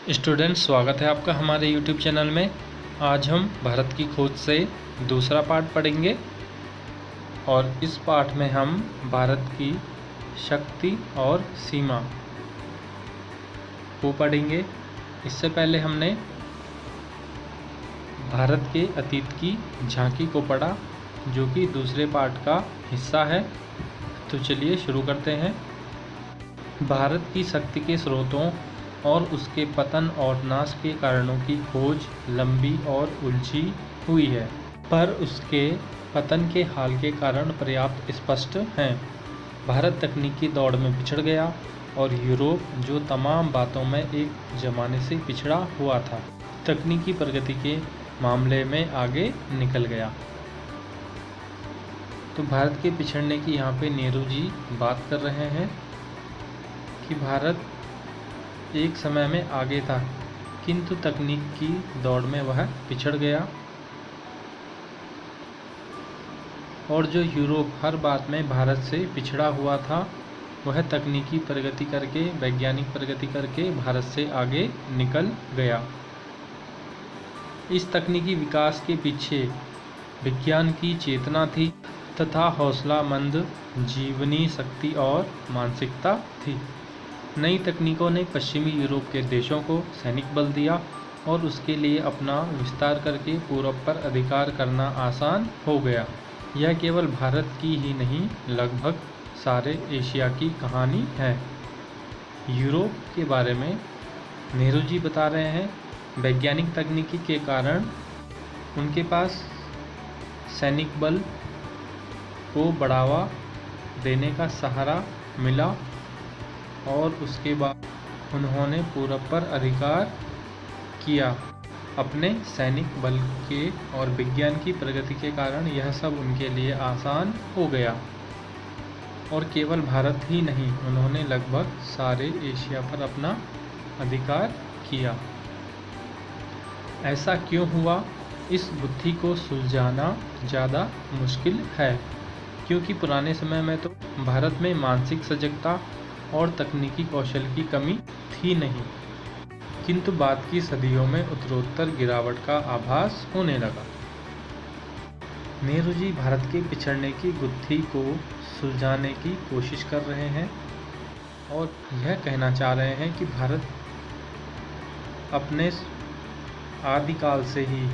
Students, स्वागत है आपका हमारे YouTube चैनल में। आज हम भारत की खोज से दूसरा पार्ट पढ़ेंगे और इस पार्ट में हम भारत की शक्ति और सीमा को पढ़ेंगे। इससे पहले हमने भारत के अतीत की झांकी को पढ़ा, जो कि दूसरे पार्ट का हिस्सा है। तो चलिए शुरू करते हैं। भारत की शक्ति के स्रोतों और उसके पतन और नाश के कारणों की खोज लंबी और उलझी हुई है, पर उसके पतन के हाल के कारण पर्याप्त स्पष्ट हैं। भारत तकनीकी दौड़ में पिछड़ गया और यूरोप, जो तमाम बातों में एक ज़माने से पिछड़ा हुआ था, तकनीकी प्रगति के मामले में आगे निकल गया। तो भारत के पिछड़ने की यहाँ पे नेहरू जी बात कर रहे हैं कि भारत एक समय में आगे था, किंतु तकनीक की दौड़ में वह पिछड़ गया और जो यूरोप हर बात में भारत से पिछड़ा हुआ था, वह तकनीकी प्रगति करके, वैज्ञानिक प्रगति करके भारत से आगे निकल गया। इस तकनीकी विकास के पीछे विज्ञान की चेतना थी तथा हौसलामंद जीवनी शक्ति और मानसिकता थी। नई तकनीकों ने पश्चिमी यूरोप के देशों को सैनिक बल दिया और उसके लिए अपना विस्तार करके पूरब पर अधिकार करना आसान हो गया। यह केवल भारत की ही नहीं, लगभग सारे एशिया की कहानी है। यूरोप के बारे में नेहरू जी बता रहे हैं, वैज्ञानिक तकनीकी के कारण उनके पास सैनिक बल को बढ़ावा देने का सहारा मिला और उसके बाद उन्होंने पूरब पर अधिकार किया। अपने सैनिक बल के और विज्ञान की प्रगति के कारण यह सब उनके लिए आसान हो गया और केवल भारत ही नहीं, उन्होंने लगभग सारे एशिया पर अपना अधिकार किया। ऐसा क्यों हुआ? इस बुद्धि को सुलझाना ज़्यादा मुश्किल है, क्योंकि पुराने समय में तो भारत में मानसिक सजगता और तकनीकी कौशल की कमी थी नहीं, किंतु बाद की सदियों में उत्तरोत्तर गिरावट का आभास होने लगा। नेहरू जी भारत के पिछड़ने की गुत्थी को सुलझाने की कोशिश कर रहे हैं और यह कहना चाह रहे हैं कि भारत अपने आदिकाल से ही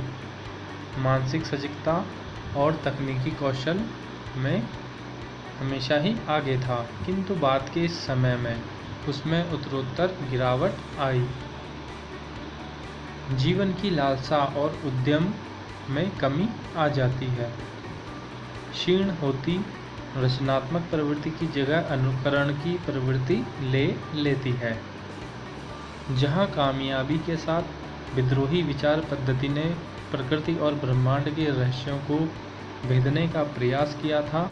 मानसिक सजगता और तकनीकी कौशल में हमेशा ही आगे था, किंतु बाद के समय में उसमें उत्तरोत्तर गिरावट आई। जीवन की लालसा और उद्यम में कमी आ जाती है। क्षीण होती रचनात्मक प्रवृत्ति की जगह अनुकरण की प्रवृत्ति ले लेती है। जहाँ कामयाबी के साथ विद्रोही विचार पद्धति ने प्रकृति और ब्रह्मांड के रहस्यों को भेदने का प्रयास किया था,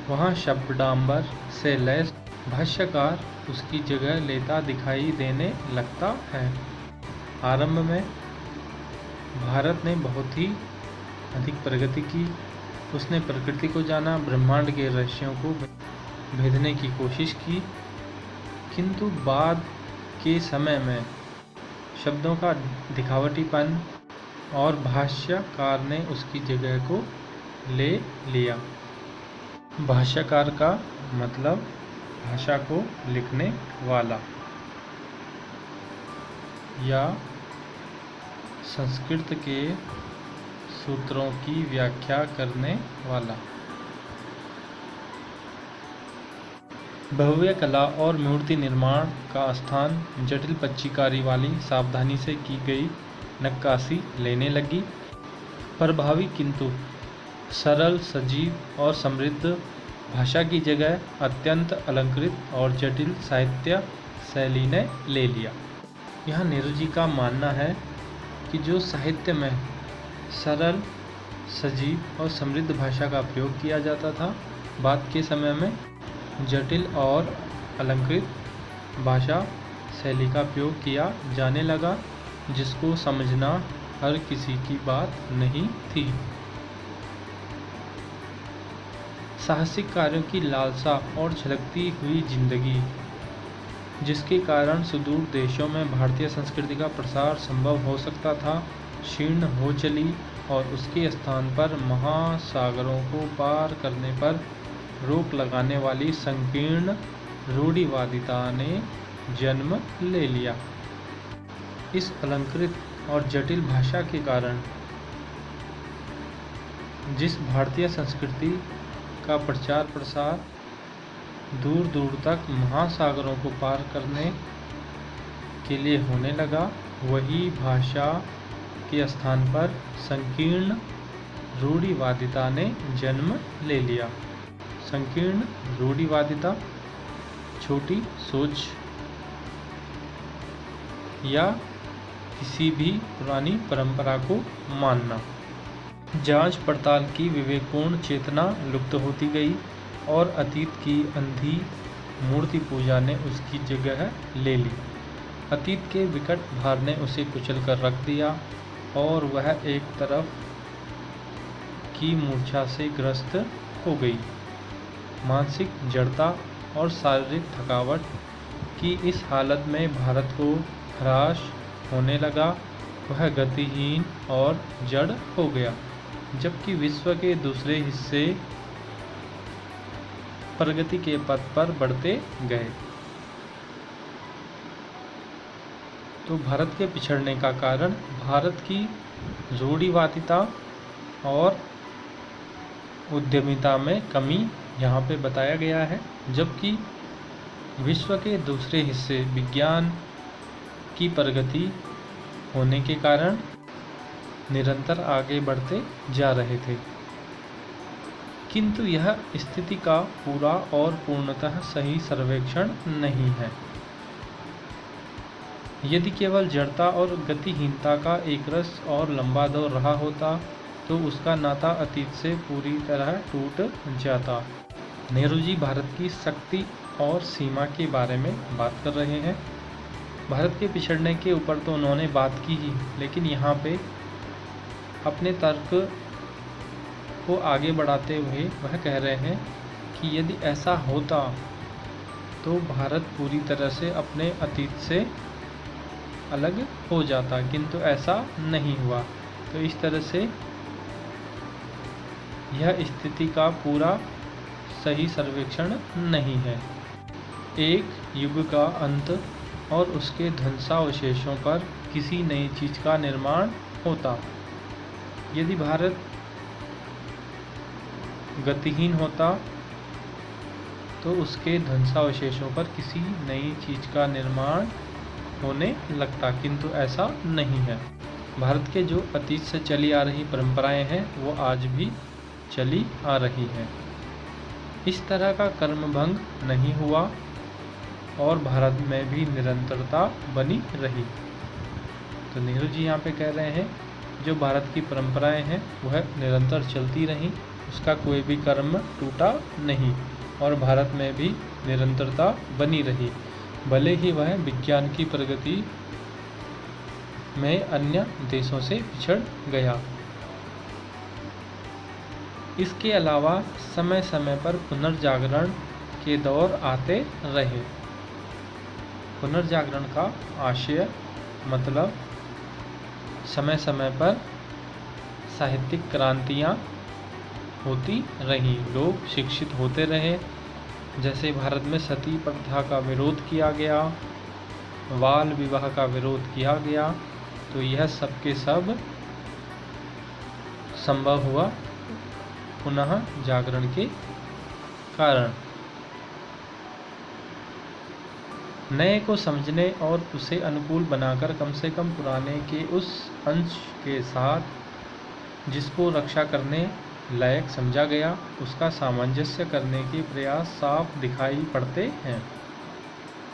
वहाँ शब्दांबर से लैस भाष्यकार उसकी जगह लेता दिखाई देने लगता है। आरंभ में भारत ने बहुत ही अधिक प्रगति की। उसने प्रकृति को जाना, ब्रह्मांड के रहस्यों को भेदने की कोशिश की, किंतु बाद के समय में शब्दों का दिखावटीपन और भाष्यकार ने उसकी जगह को ले लिया। भाष्यकार का मतलब भाषा को लिखने वाला या संस्कृत के सूत्रों की व्याख्या करने वाला। भव्य कला और मूर्ति निर्माण का स्थान जटिल पच्चीकारी वाली सावधानी से की गई नक्काशी लेने लगी। प्रभावी किंतु सरल, सजीव और समृद्ध भाषा की जगह अत्यंत अलंकृत और जटिल साहित्य शैली ने ले लिया। यहाँ नेहरू जी का मानना है कि जो साहित्य में सरल, सजीव और समृद्ध भाषा का प्रयोग किया जाता था, बाद के समय में जटिल और अलंकृत भाषा शैली का प्रयोग किया जाने लगा, जिसको समझना हर किसी की बात नहीं थी। साहसिक कार्यों की लालसा और झलकती हुई जिंदगी जिसके कारण सुदूर देशों में भारतीय संस्कृति का प्रसार संभव हो सकता था, क्षीण हो चली और उसके स्थान पर महासागरों को पार करने पर रोक लगाने वाली संकीर्ण रूढ़िवादिता ने जन्म ले लिया। इस अलंकृत और जटिल भाषा के कारण जिस भारतीय संस्कृति का प्रचार प्रसार दूर दूर तक महासागरों को पार करने के लिए होने लगा, वही भाषा के स्थान पर संकीर्ण रूढ़िवादिता ने जन्म ले लिया। संकीर्ण रूढ़िवादिता छोटी सोच या किसी भी पुरानी परंपरा को मानना। जांच पड़ताल की विवेकपूर्ण चेतना लुप्त होती गई और अतीत की अंधी मूर्ति पूजा ने उसकी जगह ले ली। अतीत के विकट भार ने उसे कुचल कर रख दिया और वह एक तरफ की मूर्छा से ग्रस्त हो गई। मानसिक जड़ता और शारीरिक थकावट की इस हालत में भारत को ह्रास होने लगा। वह गतिहीन और जड़ हो गया, जबकि विश्व के दूसरे हिस्से प्रगति के पथ पर बढ़ते गए। तो भारत के पिछड़ने का कारण भारत की रूढ़िवादिता और उद्यमिता में कमी यहाँ पे बताया गया है, जबकि विश्व के दूसरे हिस्से विज्ञान की प्रगति होने के कारण निरंतर आगे बढ़ते जा रहे थे। किंतु यह स्थिति का पूरा और पूर्णतः सही सर्वेक्षण नहीं है। यदि केवल जड़ता और गतिहीनता का एक रस और लंबा दौर रहा होता तो उसका नाता अतीत से पूरी तरह टूट जाता। नेहरू जी भारत की शक्ति और सीमा के बारे में बात कर रहे हैं। भारत के पिछड़ने के ऊपर तो उन्होंने बात की ही, लेकिन यहाँ पे अपने तर्क को आगे बढ़ाते हुए वह कह रहे हैं कि यदि ऐसा होता तो भारत पूरी तरह से अपने अतीत से अलग हो जाता, किंतु ऐसा नहीं हुआ। तो इस तरह से यह स्थिति का पूरा सही सर्वेक्षण नहीं है। एक युग का अंत और उसके ध्वंसावशेषों पर किसी नई चीज का निर्माण होता। यदि भारत गतिहीन होता तो उसके ध्वंसावशेषों पर किसी नई चीज का निर्माण होने लगता, किंतु ऐसा नहीं है। भारत के जो अतीत से चली आ रही परंपराएं हैं वो आज भी चली आ रही हैं। इस तरह का कर्मभंग नहीं हुआ और भारत में भी निरंतरता बनी रही। तो नेहरू जी यहाँ पे कह रहे हैं जो भारत की परंपराएं हैं वह निरंतर चलती रहीं, उसका कोई भी कर्म टूटा नहीं और भारत में भी निरंतरता बनी रही, भले ही वह विज्ञान की प्रगति में अन्य देशों से पिछड़ गया। इसके अलावा समय समय पर पुनर्जागरण के दौर आते रहे। पुनर्जागरण का आशय मतलब समय समय पर साहित्यिक क्रांतियाँ होती रहीं, लोग शिक्षित होते रहे। जैसे भारत में सती प्रथा का विरोध किया गया, बाल विवाह का विरोध किया गया, तो यह सब के सब संभव हुआ पुनः जागरण के कारण। नए को समझने और उसे अनुकूल बनाकर कम से कम पुराने के उस अंश के साथ जिसको रक्षा करने लायक समझा गया उसका सामंजस्य करने के प्रयास साफ दिखाई पड़ते हैं।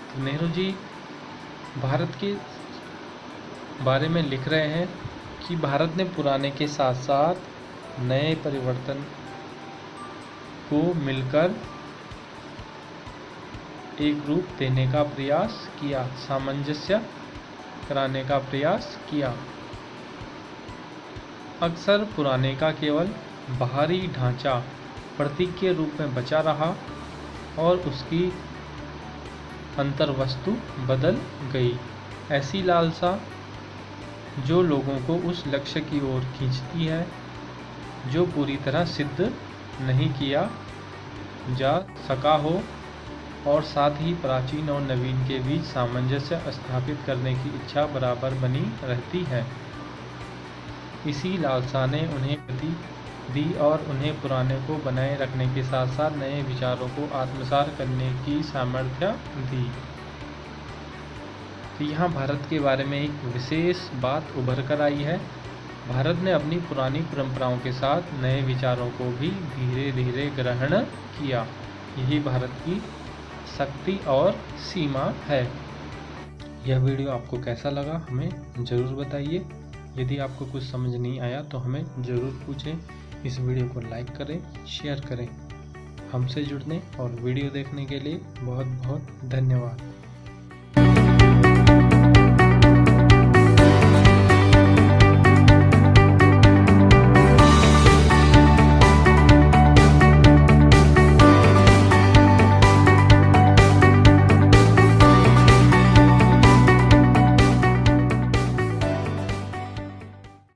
तो नेहरू जी भारत के बारे में लिख रहे हैं कि भारत ने पुराने के साथ साथ नए परिवर्तन को मिलकर एक रूप देने का प्रयास किया, सामंजस्य कराने का प्रयास किया। अक्सर पुराने का केवल बाहरी ढांचा प्रतीक के रूप में बचा रहा और उसकी अंतर्वस्तु बदल गई। ऐसी लालसा जो लोगों को उस लक्ष्य की ओर खींचती है जो पूरी तरह सिद्ध नहीं किया जा सका हो, और साथ ही प्राचीन और नवीन के बीच सामंजस्य स्थापित करने की इच्छा बराबर बनी रहती है। इसी लालसा ने उन्हें गति दी और उन्हें पुराने को बनाए रखने के साथ साथ नए विचारों को आत्मसात करने की सामर्थ्य दी। तो यहाँ भारत के बारे में एक विशेष बात उभर कर आई है। भारत ने अपनी पुरानी परंपराओं के साथ नए विचारों को भी धीरे धीरे ग्रहण किया। यही भारत की शक्ति और सीमा है। यह वीडियो आपको कैसा लगा हमें ज़रूर बताइए। यदि आपको कुछ समझ नहीं आया तो हमें ज़रूर पूछें। इस वीडियो को लाइक करें, शेयर करें। हमसे जुड़ने और वीडियो देखने के लिए बहुत बहुत धन्यवाद।